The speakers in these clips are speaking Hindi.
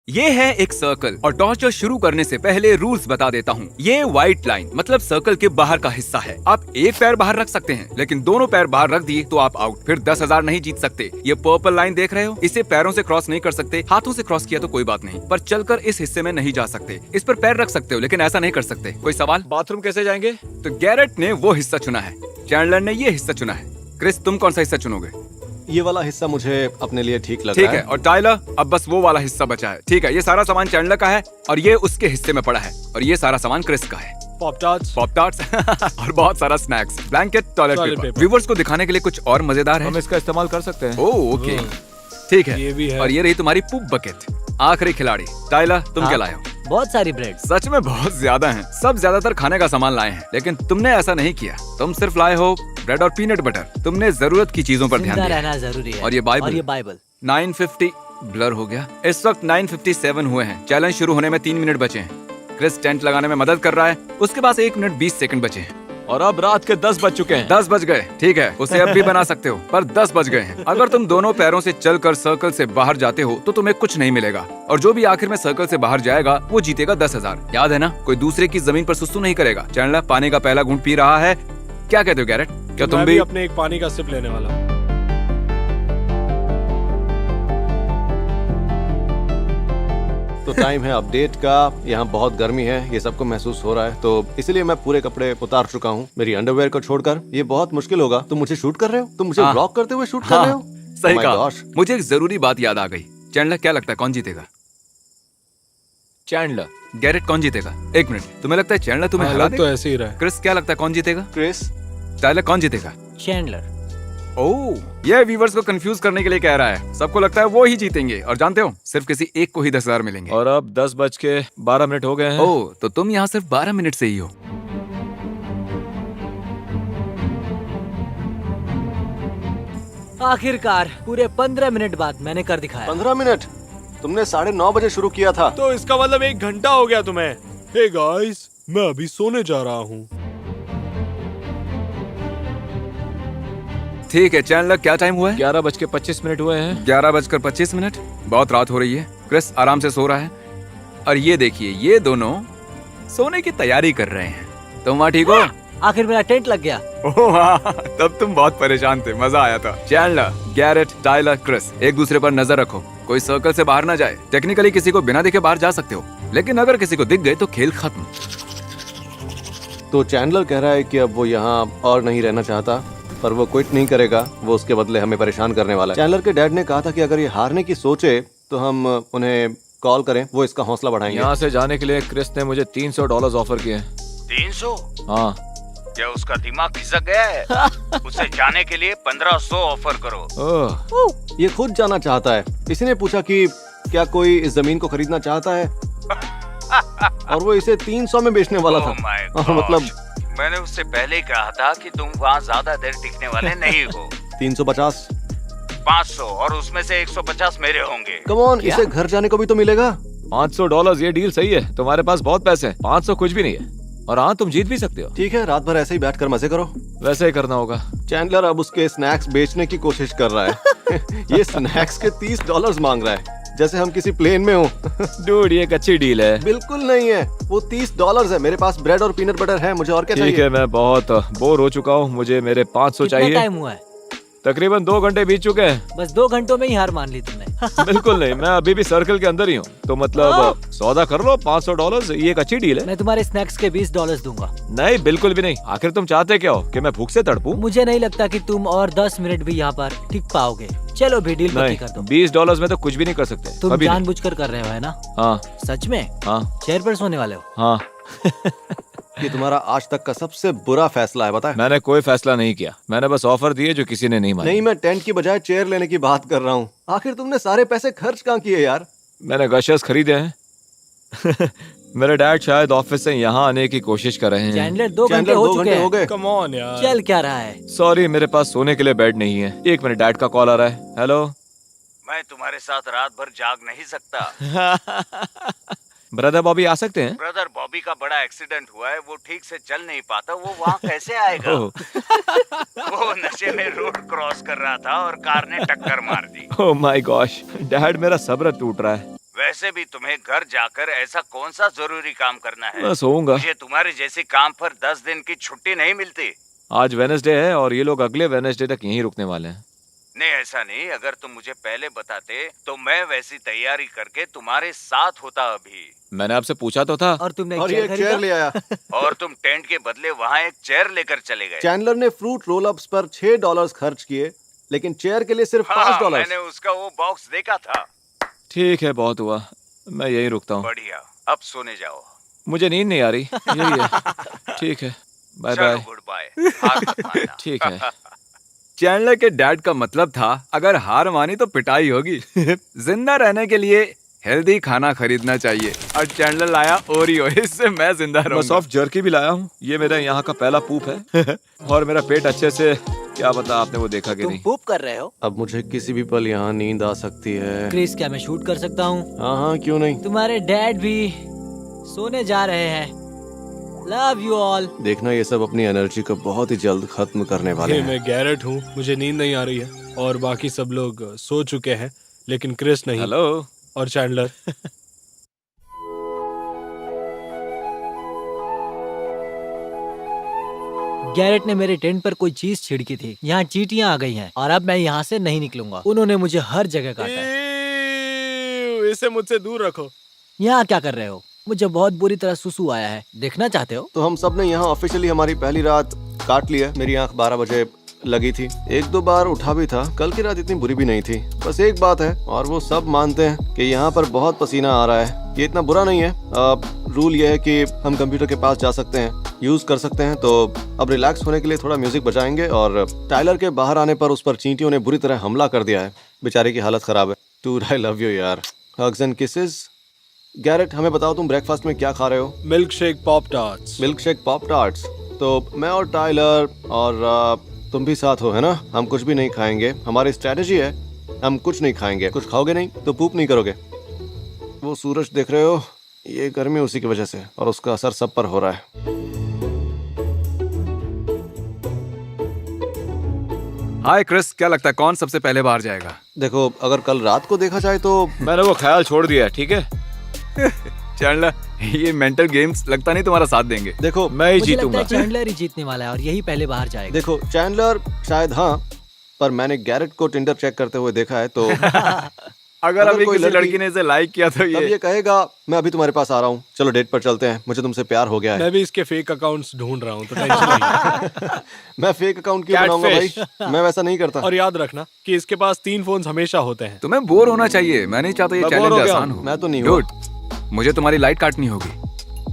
ये है एक सर्कल और टॉर्चर शुरू करने से पहले रूल्स बता देता हूँ। ये व्हाइट लाइन मतलब सर्कल के बाहर का हिस्सा है। आप एक पैर बाहर रख सकते हैं, लेकिन दोनों पैर बाहर रख दिए तो आप आउट। फिर 10,000 नहीं जीत सकते। ये पर्पल लाइन देख रहे हो, इसे पैरों से क्रॉस नहीं कर सकते। हाथों से क्रॉस किया तो कोई बात नहीं, पर चलकर इस हिस्से में नहीं जा सकते। इस पर पैर रख सकते हो, लेकिन ऐसा नहीं कर सकते। कोई सवाल? बाथरूम कैसे जाएंगे? तो गैरेट ने वो हिस्सा चुना है, चैंडलर ने ये हिस्सा चुना है। क्रिस, तुम कौन सा हिस्सा चुनोगे? ये वाला हिस्सा मुझे अपने लिए ठीक लग ठीक रहा है। और टाइलर, अब बस वो वाला हिस्सा बचा है। ठीक है, ये सारा सामान चैंडलर का है और ये उसके हिस्से में पड़ा है, और ये सारा सामान क्रिस का है। पॉप टार्ट्स और बहुत सारा snacks, blanket, toilet paper. Viewers को दिखाने के लिए कुछ और मजेदार है। हम इसका इस्तेमाल कर सकते हैं। ओह ओके, ठीक है। ये भी है। और ये रही तुम्हारी पूप बकेट। आखिरी खिलाड़ी टाइलर, तुम क्या लाए हो? बहुत सारी ब्रेड। सच में बहुत ज्यादा हैं। सब ज्यादातर खाने का सामान लाए हैं, लेकिन तुमने ऐसा नहीं किया। तुम सिर्फ लाए हो ब्रेड और पीनट बटर। तुमने जरूरत की चीजों पर ध्यान जिंदा दिया। रहना जरूरी है। और ये बाइबल। 950 ब्लर हो गया। इस वक्त 957 हुए हैं। चैलेंज शुरू होने में 3 मिनट बचे हैं। क्रिस टेंट लगाने में मदद कर रहा है। उसके पास 1 मिनट 20 सेकंड बचे हैं। और अब रात के 10 बज चुके हैं। 10 बज गए। ठीक है, उसे अब भी बना सकते हो, पर 10 बज गए हैं। अगर तुम दोनों पैरों से चलकर सर्कल से बाहर जाते हो तो तुम्हें कुछ नहीं मिलेगा, और जो भी आखिर में सर्कल से बाहर जाएगा वो जीतेगा 10,000। याद है ना, कोई दूसरे की जमीन पर सुसु नहीं करेगा। चैंडलर पानी का पहला घूंट पी रहा है। क्या कहते हो गैरेट? क्या तुम मैं भी? अपने एक पानी का सिप लेने वाला हूँ। तो टाइम है अपडेट का। यहाँ बहुत गर्मी है, ये सबको महसूस हो रहा है, तो इसलिए मैं पूरे कपड़े उतार चुका हूँ, मेरी अंडरवेयर को छोड़कर। ये बहुत मुश्किल होगा। तुम मुझे शूट कर रहे हो? तुम मुझे हाँ। ब्लॉक करते हुए शूट कर रहे हो? सही Oh my कहा। gosh। मुझे एक जरूरी बात याद आ गई। चैंडलर, क्या लगता है कौन जीतेगा? चैंडलर। गैरेट, कौन जीतेगा? 1 मिनट, तुम्हें लगता है चैंडलर तुम्हें हरा हालत तो देगा? ऐसे ही रहा है। क्रिस, क्या लगता है कौन जीतेगा? क्रिस, टाइलर, कौन जीतेगा? चैंडलर। ओह, ये व्यूवर्स को कंफ्यूज करने के लिए कह रहा है। सबको लगता है वो ही जीतेंगे, और जानते हो सिर्फ किसी एक को ही 10,000 मिलेंगे। और अब 10:12 हो गए हैं। ओह, तो तुम यहाँ सिर्फ 12 मिनट से ही हो। आखिरकार पूरे 15 मिनट बाद मैंने कर दिखाया। 15 मिनट? तुमने 9:30 बजे शुरू किया था। तो इसका मतलब 1 घंटा हो गया तुम्हें। हे गाइस, मैं अभी सोने जा रहा हूँ। ठीक है चैंडलर, क्या टाइम हुआ है? 11:25 हुए हैं। 11:25। बहुत रात हो रही है। क्रिस आराम से सो रहा है, और ये देखिए, ये दोनों सोने की तैयारी कर रहे हैं। तुम वहाँ ठीक हो? आखिर मेरा टेंट लग गया। ओह हाँ, तब तुम बहुत परेशान थे, मजा आया था। चैंडलर, गैरेट, टाइलर, क्रिस, एक दूसरे पर नजर रखो, कोई सर्कल से बाहर ना जाए। टेक्निकली किसी को बिना देखे बाहर जा सकते हो, लेकिन अगर किसी को दिख गए तो खेल खत्म। तो चैंडलर कह रहा है कि अब वो यहाँ और नहीं रहना चाहता, पर वो क्विट नहीं करेगा। वो उसके बदले हमें परेशान करने वाला है। चैंडलर के डैड ने कहा था कि अगर ये हारने की सोचे तो हम उन्हें कॉल करें, वो इसका हौसला बढ़ाएंगे। यहाँ से जाने के लिए क्रिस ने मुझे $300 ऑफर किए हैं। 300? हाँ। क्या उसका दिमाग खिसक गया है? उसे जाने के लिए 1500 ऑफर करो। ओह, ये खुद जाना चाहता है। किसी ने पूछा कि क्या कोई इस जमीन को खरीदना चाहता है, और वो इसे 300 में बेचने वाला था। Oh my और मतलब gosh, मैंने उससे पहले ही कहा था कि तुम वहाँ ज्यादा देर टिकने वाले नहीं हो। 350। 500, और उसमें से 150 मेरे होंगे। कम ऑन, इसे घर जाने को भी तो मिलेगा। $500, ये डील सही है। तुम्हारे पास बहुत पैसे हैं। 500 कुछ भी नहीं है। और हाँ, तुम जीत भी सकते हो। ठीक है, रात भर ऐसे ही बैठकर मजे करो। वैसे ही करना होगा। चैंडलर अब उसके स्नैक्स बेचने की कोशिश कर रहा है। ये स्नैक्स के $30 मांग रहा है, जैसे हम किसी प्लेन में हो। डूड, ये एक अच्छी डील है। बिल्कुल नहीं है, वो $30 है। मेरे पास ब्रेड और पीनट बटर है, मुझे और क्या चाहिए? ठीक है, मैं बहुत बोर हो चुका हूँ। मुझे मेरे 500 कितना चाहिए। टाइम हुआ है? तकरीबन 2 घंटे बीत चुके हैं। बस 2 घंटों में ही हार मान ली तुमने। बिल्कुल नहीं, मैं अभी भी सर्कल के अंदर ही हूँ। तो मतलब सौदा कर लो, $500, ये एक अच्छी डील है। मैं तुम्हारे स्नैक्स के $20 दूंगा। नहीं, बिल्कुल भी नहीं। आखिर तुम चाहते क्या हो, कि मैं भूख से तड़पूं? मुझे नहीं लगता कि तुम और 10 मिनट भी यहाँ पर टिक पाओगे। चलो भी डील पक्की नहीं, कर दो। $20 में तो कुछ भी नहीं कर सकते। तुम अभी नहीं। जानबूझकर कर रहे हो, है ना? हाँ सच में? हाँ चेयर पर सोने वाले हो? हाँ। ये तुम्हारा आज तक का सबसे बुरा फैसला है, बता। मैंने कोई फैसला नहीं किया। मैंने बस ऑफर दिए जो किसी ने नहीं माने। नहीं, मैं टेंट की बजाय चेयर लेने की बात कर रहा हूँ। आखिर तुमने सारे पैसे खर्च कहाँ किए यार? मैंने गशर्स खरीदे हैं। मेरे डैड शायद ऑफिस से यहाँ आने की कोशिश कर रहे हैं। चैंडलर 2 घंटे चैंडलर हो 2 चुके घंटे हो हैं। गए। कम ऑन यार। चल क्या रहा है? सॉरी, मेरे पास सोने के लिए बेड नहीं है। 1 मिनट, डैड का कॉल आ रहा है। हेलो। मैं तुम्हारे साथ रात भर जाग नहीं सकता। ब्रदर बॉबी आ सकते हैं? ब्रदर बॉबी का बड़ा एक्सीडेंट हुआ है, वो ठीक से चल नहीं पाता। वो वहाँ कैसे आएगा? ओह। वो नशे में रोड क्रॉस कर रहा था और कार ने टक्कर मार दी। ओह माय गॉश, डैड मेरा सब्र टूट रहा है। वैसे भी तुम्हें घर जाकर ऐसा कौन सा जरूरी काम करना है? मैं सोऊंगा। मुझे तुम्हारे जैसे काम पर 10 दिन की छुट्टी नहीं मिलती। आज वेडनेसडे है और ये लोग अगले वेडनेसडे तक यहीं रुकने वाले हैं। नहीं, ऐसा नहीं। अगर तुम मुझे पहले बताते तो मैं वैसी तैयारी करके तुम्हारे साथ होता अभी। मैंने आपसे पूछा तो था। और तुमने और ये एक चेयर ले आया। और तुम टेंट के बदले वहाँ एक चेयर लेकर चले गए। चैंडलर ने फ्रूट रोल अप्स पर $6 खर्च किए, लेकिन चेयर के लिए सिर्फ हाँ, $5। मैंने उसका वो बॉक्स देखा था। ठीक है, बहुत हुआ, मैं यहीं रुकता हूँ। बढ़िया, अब सोने जाओ। मुझे नींद नहीं आ रही, यही है। ठीक है, बाय चलो, बाय। Good bye. हार मत मानना। ठीक है। चैंडलर के डैड का मतलब था अगर हार मानी तो पिटाई होगी। जिंदा रहने के लिए हेल्दी खाना खरीदना चाहिए और चैंडलर लाया ओरियो, इससे मैं जिंदा मैं रहूंगा। सॉफ्ट जर्की भी लाया हूँ। ये मेरा यहाँ का पहला पूप है। और मेरा पेट अच्छे से, क्या पता आपने वो देखा कि तुम नहीं। पूप कर रहे हो? अब मुझे किसी भी पल यहाँ नींद आ सकती है। क्रिस, क्या मैं शूट कर सकता हूँ? हाँ हाँ, क्यों नहीं। तुम्हारे डैड भी सोने जा रहे हैं। Love you all. देखना, ये सब अपनी एनर्जी को बहुत ही जल्द खत्म करने वाले ये हैं। मैं गैरेट हूँ, मुझे नींद नहीं आ रही है और बाकी सब लोग सो चुके हैं, लेकिन क्रिस नहीं। हेलो। और चैंडलर। गैरेट ने मेरे टेंट पर कोई चीज छिड़की थी। यहाँ चींटियां आ गई हैं और अब मैं यहाँ से नहीं निकलूंगा। उन्होंने मुझे हर जगह काटा है। इसे मुझसे दूर रखो। यहाँ क्या कर रहे हो? मुझे बहुत बुरी तरह सुसु आया है। देखना चाहते हो? तो हम सब ने यहाँ ऑफिशियली हमारी पहली रात काट ली है। मेरी आंख 12 बजे लगी थी, 1-2 बार उठा भी था। कल की रात इतनी बुरी भी नहीं थी। बस एक बात है और वो सब मानते हैं कि यहाँ पर बहुत पसीना आ रहा है। ये इतना बुरा नहीं है। रूल ये है कि हम कंप्यूटर के पास जा सकते हैं, यूज कर सकते हैं। तो अब रिलैक्स होने के लिए थोड़ा म्यूजिक बजाएंगे। और टाइलर के बाहर आने पर उस पर चींटियों ने बुरी तरह हमला कर दिया है। बेचारे की हालत खराब है। टू आई लव यू यार। Hugs and kisses. गैरेट, हमें बताओ तुम ब्रेकफास्ट में क्या खा रहे हो? Milk shake pop tarts. Milk shake pop tarts. तो मैं और टाइलर और तुम भी साथ हो, है ना? हम कुछ भी नहीं खाएंगे। हमारी स्ट्रेटेजी है, हम कुछ नहीं खाएंगे। कुछ खाओगे नहीं तो पूप नहीं करोगे। वो सूरज देख रहे हो, ये गर्मी उसी की वजह से और उसका असर सब पर हो रहा है। हाय क्रिस, क्या लगता है कौन सबसे पहले बाहर जाएगा? देखो, अगर कल रात को देखा जाए तो मैंने वो ख्याल छोड़ दिया है, ठीक है। चैंडलर, ये मेंटल गेम्स लगता नहीं तुम्हारा साथ देंगे। देखो मैं ही मुझे लगता जीतूंगा। है चैंडलर ही जीतने वाला है और यही पहले बाहर जाएगा। देखो चैंडलर शायद, हाँ, पर मैंने गैरेट को टिंडर चेक करते हुए देखा है। तो अगर अभी कोई किसी लड़की ने इसे लाइक किया तो तब ये कहेगा मैं अभी तुम्हारे पास आ रहा हूँ, चलो डेट पर चलते हैं, मुझे तुमसे प्यार हो गया है। मैं भी इसके फेक अकाउंट्स ढूंढ रहा हूँ, तो टेंशन नहीं। मैं फेक अकाउंट क्यों बनाऊंगा भाई? Catfish। मैं वैसा नहीं करता। और याद रखना कि इसके पास 3 फोन्स हमेशा होते हैं। तुम्हें बोर होना चाहिए। मैं नहीं चाहता ये मैं बोर चैलेंज हो गया आसान हूँ। हो। मैं तो नहीं हुआ। Dude, मुझे तुम्हारी लाइट काटनी होगी।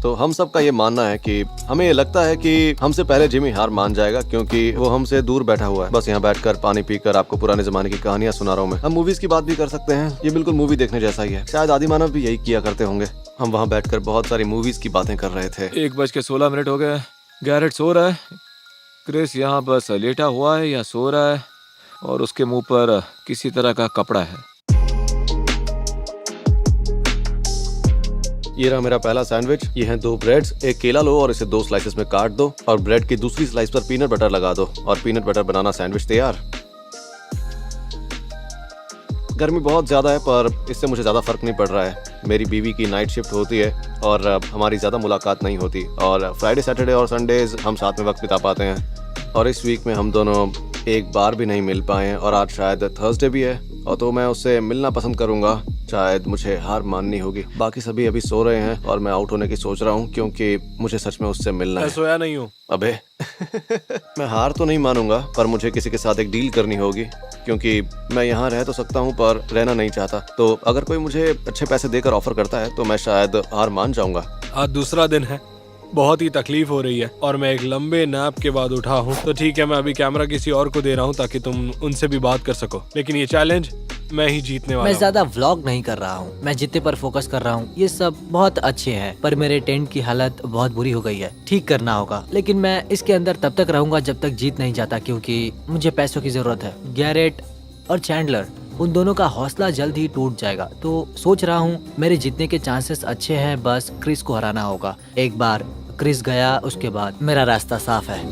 तो हम सब का ये मानना है कि हमें ये लगता है कि हमसे पहले जिमी हार मान जाएगा, क्योंकि वो हमसे दूर बैठा हुआ है। बस यहाँ बैठकर पानी पीकर आपको पुराने जमाने की कहानियां सुना रहा हूँ मैं। हम मूवीज की बात भी कर सकते हैं, ये बिल्कुल मूवी देखने जैसा ही है। शायद आदि मानव भी यही किया करते होंगे। हम वहाँ बैठकर बहुत सारी मूवीज की बातें कर रहे थे। 1:16 हो गए। गैरेट सो रहा है, क्रिस यहाँ बस लेटा हुआ है या सो रहा है और उसके मुंह पर किसी तरह का कपड़ा है। ये रहा मेरा पहला सैंडविच। ये हैं 2 ब्रेड्स, एक केला लो और इसे 2 स्लाइसेस में काट दो और ब्रेड की दूसरी स्लाइस पर पीनट बटर लगा दो और पीनट बटर बनाना सैंडविच तैयार। गर्मी बहुत ज्यादा है पर इससे मुझे ज्यादा फर्क नहीं पड़ रहा है। मेरी बीवी की नाइट शिफ्ट होती है और हमारी ज्यादा मुलाकात नहीं होती और फ्राइडे सैटरडे और संडेज हम साथ में वक्त बिता पाते हैं। और इस वीक में हम दोनों एक बार भी नहीं मिल पाए और आज शायद थर्सडे भी है और तो मैं उससे मिलना पसंद करूंगा। शायद मुझे हार माननी होगी। बाकी सभी अभी सो रहे हैं और मैं आउट होने की सोच रहा हूँ क्योंकि मुझे सच में उससे मिलना मैं है। सोया नहीं हूँ। अबे मैं हार तो नहीं मानूंगा पर मुझे किसी के साथ एक डील करनी होगी, क्योंकि मैं यहाँ रह तो सकता हूँ पर रहना नहीं चाहता। तो अगर कोई मुझे अच्छे पैसे देकर ऑफर करता है तो मैं शायद हार मान जाऊंगा। आज दूसरा दिन है, बहुत ही तकलीफ हो रही है और मैं एक लंबे नैप के बाद उठा हूँ। तो ठीक है, मैं अभी कैमरा किसी और को दे रहा हूँ ताकि तुम उनसे भी बात कर सको, लेकिन ये चैलेंज मैं ही जीतने वाला मैं हूँ। ज्यादा व्लॉग नहीं कर रहा हूँ, मैं जीतने पर फोकस कर रहा हूँ। ये सब बहुत अच्छे हैं पर मेरे टेंट की हालत बहुत बुरी हो गई है, ठीक करना होगा। लेकिन मैं इसके अंदर तब तक रहूंगा जब तक जीत नहीं जाता, क्योंकि मुझे पैसों की जरूरत है। गैरेट और चैंडलर, उन दोनों का हौसला जल्द ही टूट जाएगा। तो सोच रहा हूँ मेरे जीतने के चांसेस अच्छे हैं, बस क्रिस को हराना होगा। एक बार क्रिस गया उसके बाद मेरा रास्ता साफ है।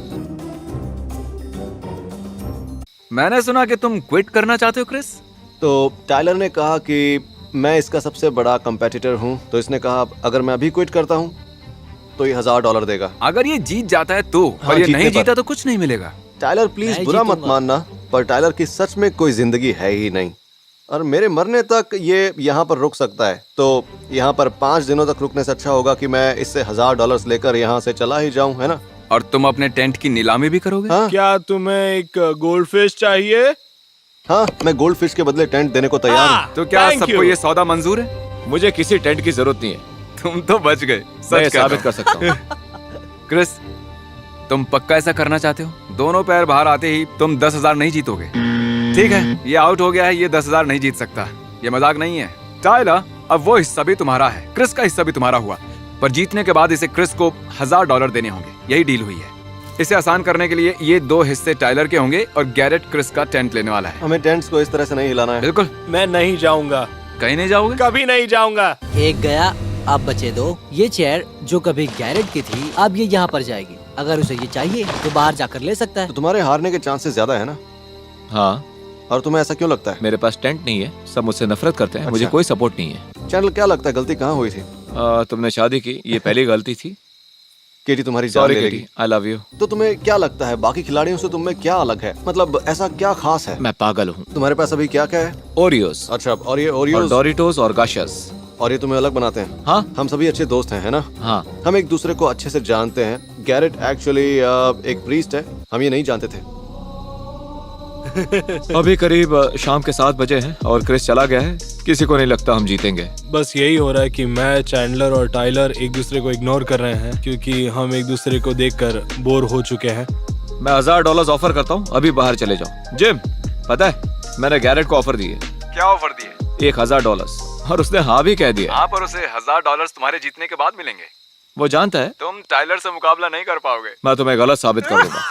मैंने सुना कि तुम क्विट करना चाहते हो क्रिस। तो टाइलर ने कहा कि मैं इसका सबसे बड़ा कंपेटिटर हूँ, तो इसने कहा अगर मैं अभी क्विट करता हूँ तो ये $1000 देगा। अगर ये जीत जाता है तो, हाँ, और ये जीतने नहीं पर। जीता तो कुछ नहीं मिलेगा। टाइलर प्लीज मैं बुरा मत जीतूंगा। मानना, पर टाइलर की सच में कोई जिंदगी है ही नहीं और मेरे मरने तक ये यहाँ पर रुक सकता है। तो यहाँ पर 5 दिनों तक रुकने से अच्छा होगा कि मैं इससे $1000 लेकर यहाँ से चला ही जाऊँ, है ना? और तुम अपने टेंट की नीलामी भी करोगे? हाँ क्या तुम्हें एक गोल्ड फिश चाहिए? हाँ, मैं गोल्ड फिश के बदले टेंट देने को तैयार हूँ। तो क्या Thank सबको you. ये सौदा मंजूर है? मुझे किसी टेंट की जरूरत नहीं है, तुम तो बच गए, मैं सच कह साबित रहा कर सकता हूँ। हूँ। क्रिस, तुम पक्का ऐसा करना चाहते हो? दोनों पैर बाहर आते ही तुम 10,000 नहीं जीतोगे। ठीक है, ये आउट हो गया है, ये 10,000 नहीं जीत सकता। ये मजाक नहीं है। टाइलर, अब वो हिस्सा भी तुम्हारा है, क्रिस का हिस्सा भी तुम्हारा हुआ, पर जीतने के बाद इसे क्रिस को $1000 देने होंगे। यही डील हुई है। इसे आसान करने के लिए ये 2 हिस्से टाइलर के होंगे और गैरेट क्रिस का टेंट लेने वाला है। हमें टेंट्स को इस तरह से नहीं हिलाना है। बिल्कुल। मैं नहीं जाऊंगा, कहीं नहीं जाओगे? कभी नहीं जाऊंगा। एक गया, अब बचे 2। ये चेयर जो कभी गैरेट की थी, अब ये यहाँ पर जाएगी। अगर उसे ये चाहिए तो बाहर जाकर ले सकता है। तो तुम्हारे हारने के चांसेस ज्यादा है ना? हाँ, और तुम्हें ऐसा क्यों लगता है? मेरे पास टेंट नहीं है, सब मुझसे नफरत करते हैं, मुझे अच्छा। कोई सपोर्ट नहीं है। चैनल, क्या लगता है गलती कहाँ हुई थी? तुमने शादी की, ये पहली गलती थी। केटी तुम्हारी जान सॉरी ले केटी, लेगी। I love you. तो तुम्हें क्या लगता है बाकी खिलाड़ियों से तुम में क्या अलग है? मतलब ऐसा क्या खास है? मैं पागल हूँ। तुम्हारे पास अभी क्या क्या है? ओरियोस अच्छा, और ये और ओरियोस डोरिटोस और गाशस। और ये तुम्हें अलग बनाते हैं? हाँ हम सभी अच्छे दोस्त हैं, है ना? हाँ, हम एक दूसरे को अच्छे से जानते हैं। गैरेट एक्चुअली एक प्रीस्ट है, हम ये नहीं जानते थे। अभी करीब शाम के 7 बजे हैं और क्रिस चला गया है। किसी को नहीं लगता हम जीतेंगे। बस यही हो रहा है कि मैं, चैंडलर और टाइलर एक दूसरे को इग्नोर कर रहे हैं क्योंकि हम एक दूसरे को देखकर बोर हो चुके हैं। मैं $1000 ऑफर करता हूँ, अभी बाहर चले जाओ। जिम, पता है मैंने गैरेट को ऑफर दिए क्या ऑफर दिए? $1000 और उसने हाँ भी कह दिया। हाँ, पर उसे $1000 तुम्हारे जीतने के बाद मिलेंगे। वो जानता है तुम टाइलर से मुकाबला नहीं कर पाओगे। मैं तुम्हें गलत साबित कर दूंगा।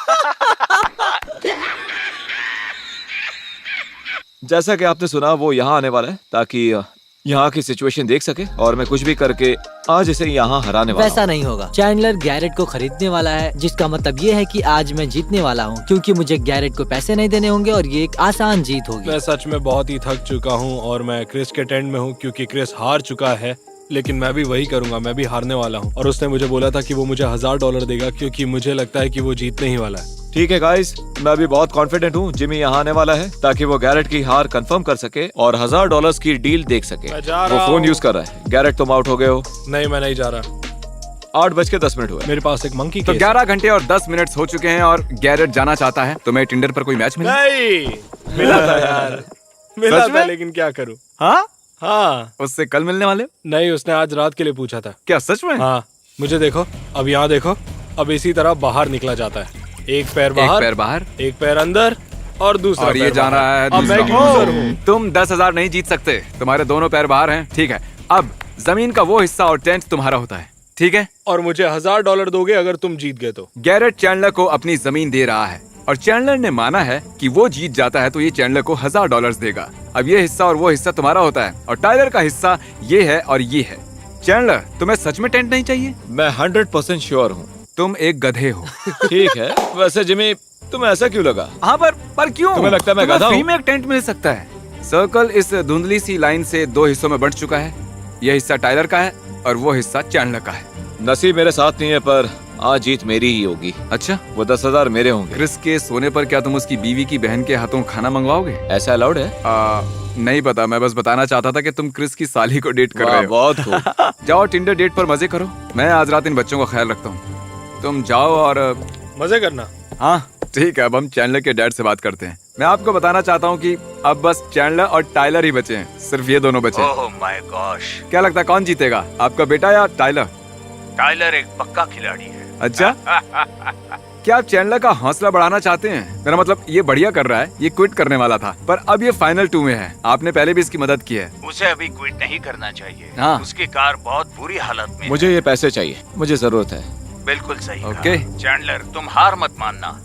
जैसा कि आपने सुना, वो यहाँ आने वाला है ताकि यहाँ की सिचुएशन देख सके और मैं कुछ भी करके आज इसे यहाँ हराने वाला वैसा नहीं होगा। चैंडलर गैरेट को खरीदने वाला है, जिसका मतलब ये है कि आज मैं जीतने वाला हूँ, क्योंकि मुझे गैरेट को पैसे नहीं देने होंगे और ये एक आसान जीत होगी। मैं सच में बहुत ही थक चुका हूँ और मैं क्रिस के टेंट में हूँ क्योंकि क्रिस हार चुका है। लेकिन मैं भी वही करूंगा, मैं भी हारने वाला हूँ। और उसने मुझे बोला था कि वो मुझे $1000 देगा क्योंकि मुझे लगता है कि वो जीतने ही वाला है। ठीक है गाइस, मैं भी बहुत कॉन्फिडेंट हूँ जिमी यहाँ आने वाला है ताकि वो गैरेट की हार कंफर्म कर सके और $1000 की डील देख सके। मैं जा वो रहा फोन हूँ। यूज कर रहा है। गैरेट, तुम आउट हो गए हो। नहीं, मैं नहीं जा रहा। 8:10 हुए। मेरे पास एक मंकी तो केस 11 घंटे और 10 मिनट हो चुके हैं और गैरेट जाना चाहता है। तुम्हें टिंडर पर कोई मैच मिला? नहीं मिला था यार, मिला सच था, में? लेकिन क्या करूँ। हाँ, हाँ, उससे कल मिलने वाले हो? नहीं, उसने आज रात के लिए पूछा था। क्या सच में? हाँ, मुझे देखो, अब यहाँ देखो, अब इसी तरह बाहर निकला जाता है। एक पैर एक बाहर, पैर बाहर एक पैर अंदर और दूसरा और ये पैर जा बाहर। रहा है अब मैं दूसरा। एक लूजर हूँ। तुम 10,000 नहीं जीत सकते, तुम्हारे दोनों पैर बाहर हैं। ठीक है, अब जमीन का वो हिस्सा और टेंट तुम्हारा होता है। ठीक है, और मुझे $1000 दोगे अगर तुम जीत गए तो। गैरेट चैंडलर को अपनी जमीन दे रहा है और चैंडलर ने माना है कि वो जीत जाता है तो ये चैंडलर को $1000 देगा। अब ये हिस्सा और वो हिस्सा तुम्हारा होता है और टाइलर का हिस्सा ये है और ये है। चैंडलर, तुम्हें सच में टेंट नहीं चाहिए? मैं 100% श्योर हूँ। तुम एक गधे हो। ठीक है, वैसे जिमी तुम्हें ऐसा क्यों लगा? हाँ, पर क्यों? तुम्हें लगता है मैं गधा फ्री हूँ? में एक टेंट मिल सकता है। सर्कल इस धुंधली सी लाइन से 2 हिस्सों में बंट चुका है। यह हिस्सा टाइलर का है और वो हिस्सा चैंडलर का है। नसीब मेरे साथ नहीं है, पर आज जीत मेरी ही होगी। अच्छा, वो 10,000 मेरे होंगे। क्रिस के सोने पर क्या तुम उसकी बीवी की बहन के हाथों खाना मंगवाओगे? ऐसा अलाउड है? नहीं पता, मैं बस बताना चाहता था कि तुम क्रिस की साली को डेट कर वाह, रहे हो। बहुत खूब। जाओ टिंडर डेट पर मजे करो। मैं आज रात इन बच्चों का ख्याल रखता हूँ। तुम जाओ और मजे करना। हाँ ठीक है, अब हम चैंडलर के डैड से बात करते हैं। मैं आपको बताना चाहता हूँ कि अब बस चैंडलर और टाइलर ही बचे हैं। सिर्फ ये दोनों बचे हैं। ओह माय गॉश, क्या लगता है कौन जीतेगा, आपका बेटा या टाइलर? टाइलर एक पक्का खिलाड़ी है। अच्छा, क्या आप चैंडलर का हौसला बढ़ाना चाहते हैं? मेरा मतलब ये बढ़िया कर रहा है, ये क्विट करने वाला था पर अब ये फाइनल 2 में है। आपने पहले भी इसकी मदद की है। उसे अभी क्विट नहीं करना चाहिए। हाँ। उसकी कार बहुत बुरी हालत में मुझे ये पैसे चाहिए, मुझे जरूरत है। है। बिल्कुल सही कहा। ओके। चैंडलर, तुम हार मत मानना।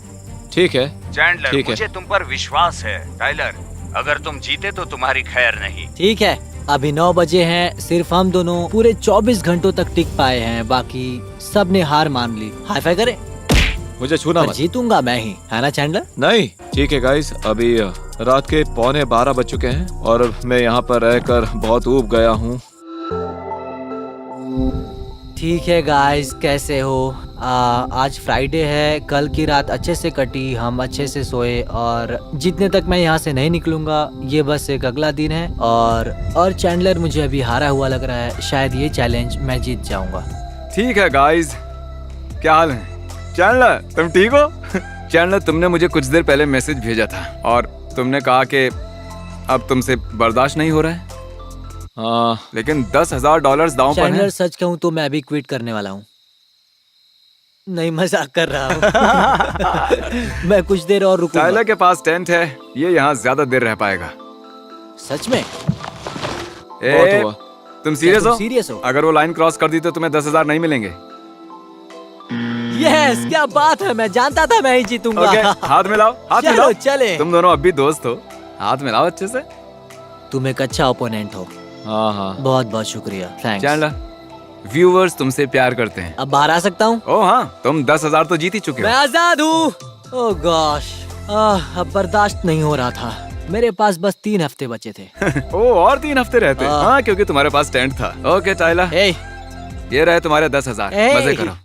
ठीक है, चैंडलर, ठीक है। मुझे तुम पर विश्वास है। टाइलर, अगर तुम जीते तो तुम्हारी खैर नहीं। ठीक है, अभी 9 बजे हैं। सिर्फ हम दोनों पूरे 24 घंटों तक टिक पाए हैं, बाकी सब ने हार मान ली। हाई फाई करें। मुझे छूना पर मत। जीतूंगा मैं ही, है ना चैंडलर? नहीं, ठीक है गाइस, अभी रात के 11:15 बज चुके हैं और मैं यहाँ पर रहकर बहुत ऊब गया हूँ। ठीक है गाइस, कैसे हो? आज फ्राइडे है, कल की रात अच्छे से कटी, हम अच्छे से सोए और जितने तक मैं यहाँ से नहीं निकलूंगा ये बस एक अगला दिन है। और चैंडलर मुझे अभी हारा हुआ लग रहा है, शायद ये चैलेंज मैं जीत जाऊंगा। ठीक है गाइस, क्या हाल है? चैंडलर, तुम ठीक हो? चैंडलर, तुमने मुझे कुछ देर पहले मैसेज भेजा था और तुमने कहा कि अब तुमसे बर्दाश्त नहीं हो रहा है, हाँ, लेकिन $10,000 दांव पर चैंडलर है। सच कहूँ तो मैं अभी क्विट करने वाला हूँ। नहीं, मजाक कर रहा हूँ। मैं कुछ देर और रुकूंगा। टाइलर के पास टेंट है, ये यहाँ ज्यादा देर रह पाएगा। सच में? बहुत हुआ। तुम सीरियस हो? सीरियस हो? अगर वो लाइन क्रॉस कर दी तो तुम्हें 10,000 नहीं मिलेंगे। यस, क्या बात है, मैं जानता था मैं ही जीतूंगा। ओके, हाथ मिलाओ, हाथ चलो मिलाओ। चले। तुम दोनों अब भी दोस्त हो, हाथ मिलाओ अच्छे से। तुम एक अच्छा ओपोनेंट हो, हाँ हाँ, बहुत बहुत शुक्रिया, थैंक्स। चैंडलर, व्यूअर्स तुमसे प्यार करते हैं। अब बाहर आ सकता हूँ? ओ हाँ, तुम 10,000 तो जीत ही चुके मैं हो। आजाद हूँ। ओह गॉश, अब बर्दाश्त नहीं हो रहा था। मेरे पास बस 3 हफ्ते बचे थे। ओ, और 3 हफ्ते रहते। हाँ, क्योंकि तुम्हारे पास टेंट था। ओके टाइलर, ए, ये रहे तुम्हारे 10,000। ए, मजे करो।